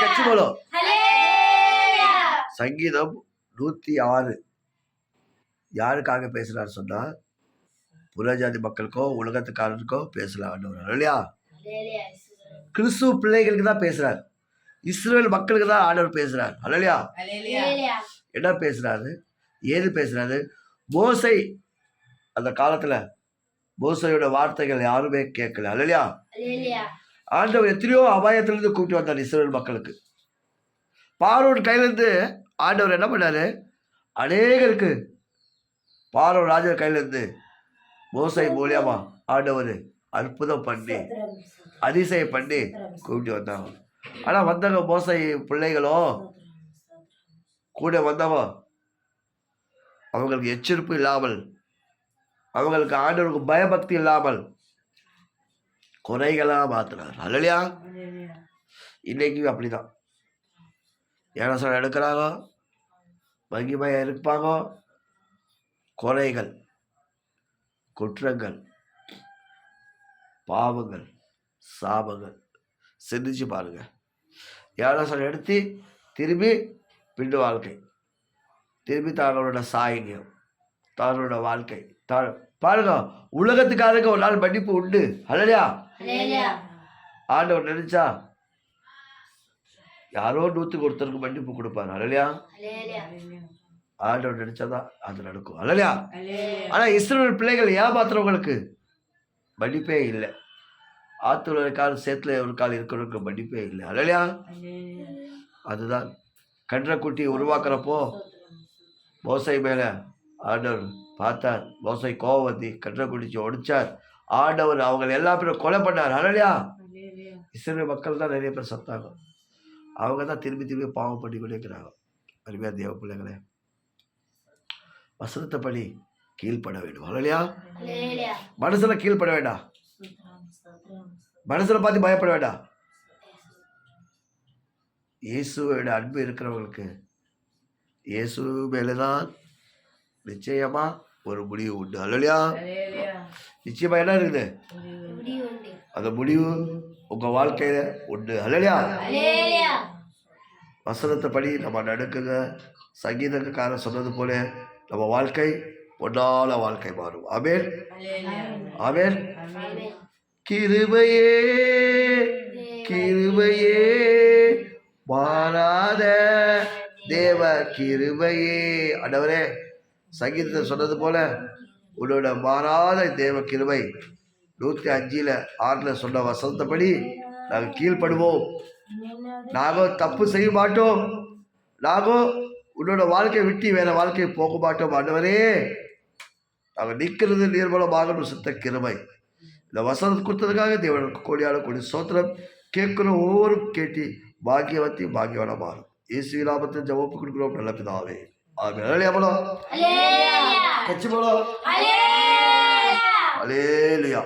கட்சி போலோ. சங்கீதம் 106 யாருக்காக பேசுறாரு சொன்னா, புறஜாதி மக்களுக்கோ உலகத்துக்காரருக்கோ பேசலாம் இல்லையா? கிறிஸ்துவ பிள்ளைகளுக்கு தான் பேசுறாரு. இஸ்ரேல் மக்களுக்கு தான் ஆண்டவர் பேசுறாரு. அல்லையா? என்ன பேசுறாரு? ஏது பேசுறாரு? மோசை அந்த காலத்துல மோசையோட வார்த்தைகள் யாருமே கேட்கல. அல்லையா? ஆண்டவர் எத்தனையோ அபாயத்திலிருந்து கூப்பிட்டு வந்தார் இஸ்ரேல் மக்களுக்கு. பார்வோன் கையிலிருந்து ஆண்டவர் என்ன பண்ணாரு? அநேகருக்கு பார்வோன் ராஜா கையிலிருந்து மோசை மூலியமா ஆண்டவர் அற்புதம் பண்ணி அதிசயம் பண்ணி கூப்பிட்டு வந்தாங்க. ஆனா வந்தவங்க மோசை பிள்ளைகளோ கூட வந்தவன் அவங்களுக்கு எச்சரிப்பு இல்லாமல், அவங்களுக்கு ஆண்டவருக்கு பயபக்தி இல்லாமல் குறைகளா மாத்தினார். அல்லையா? இன்னைக்கு அப்படிதான் ஏனசனம் எடுக்கிறாங்க, மகிமையா இருப்பாங்க, குறைகள், குற்றங்கள், பாவங்கள், சாபங்கள். சிந்திச்சு பாருங்க. ஏனசனம் எடுத்து திரும்பி பிண்டு வாழ்க்கை, திரும்பி தானோட சாயங்கியம், தானோட வாழ்க்கை பாருங்க. உலகத்துக்காரங்க ஒரு நாள் மன்னிப்பு உண்டு. அல்லையா? ஆண்டவர் நினைச்சா யாரோ 100க்கு ஒருத்தருக்கு மன்னிப்பு கொடுப்பாரு. அல்லையா? ஆண்டவர் நினைச்சாதான் அது நடக்கும். அல்லையா? ஆனா இஸ்ரவேல் பிள்ளைகள் ஏமாத்துறவங்களுக்கு மன்னிப்பே இல்லை. ஆத்துல ஒரு கால் சேத்துல ஒரு கால் இருக்கிறவங்களுக்கு மன்னிப்பே இல்லை. அல்லையா? அதுதான் கன்றைக்குட்டி உருவாக்குறப்போ மோசை மேல ஆண்டவர் பார்த்தார். மோசை கோவம் வந்து கன்றைக்குட்டிச்சு ஒடிச்சார். ஆண்டவர் அவங்க எல்லா பேரும் கொலை பண்ணார். அல்லையா? இஸ்ரவேல் மக்கள் தான் நிறைய பேர் சத்தாங்க. அவங்க தான் திரும்பி திரும்பி பாவம் பண்ணி கொண்டிருக்கிறாங்க. அருமையா தேவ பிள்ளைகளே, வசனத்தைப்படி கீழ்பட வேண்டும். அல்லையா? மனசுல கீழ்பட வேண்டாம், மனசுல பார்த்து பயப்பட வேண்டாம். இயேசுவோட அன்பு இருக்கிறவங்களுக்கு இயேசு மேலதான் நிச்சயமா ஒரு முடிவு உண்டு. அல்லையா? நிச்சயமா என்ன இருக்குது? அந்த முடிவு உங்க வாழ்க்கையில உண்டு. அல்லையா? வசனத்தைப்படி நம்ம நடக்குங்க. சங்கீதக்காரன் சொன்னது போல நம்ம வாழ்க்கை பொன்னால வாழ்க்கை மாறும். ஆமென், ஆமென். கிருபையே கிருபையே மாறாத தேவ கிருபையே. ஆண்டவரே, சங்கீதத்தை சொன்னது போல உன்னோட மாறாத தேவ கிருபை 105:6 சொன்ன வசனத்தைப்படி நாங்கள் கீழ்படுவோம். நாங்கள் தப்பு செய்ய மாட்டோம். நாங்கள் உன்னோட வாழ்க்கையை விட்டு வேற வாழ்க்கையை போக மாட்டோம். ஆண்டவரே, நாங்கள் நிற்கிறது நிர்மலமாக சுத்த கிருபை. இந்த வசனம் கொடுத்ததுக்காக தேவனுக்கு கோடியான கோடி ஸ்தோத்திரம். கேட்கிற ஒவ்வொரு கேட்டி பாக்கியவத்தி பாக்கியவன மாறும். இயேசு நாமத்தில் ஜெபம் கொடுக்கிறோம் நல்ல பிதாவே. ஆமென். அல்லேலூயா. கட்சி போலோ. அல்லேலூயா.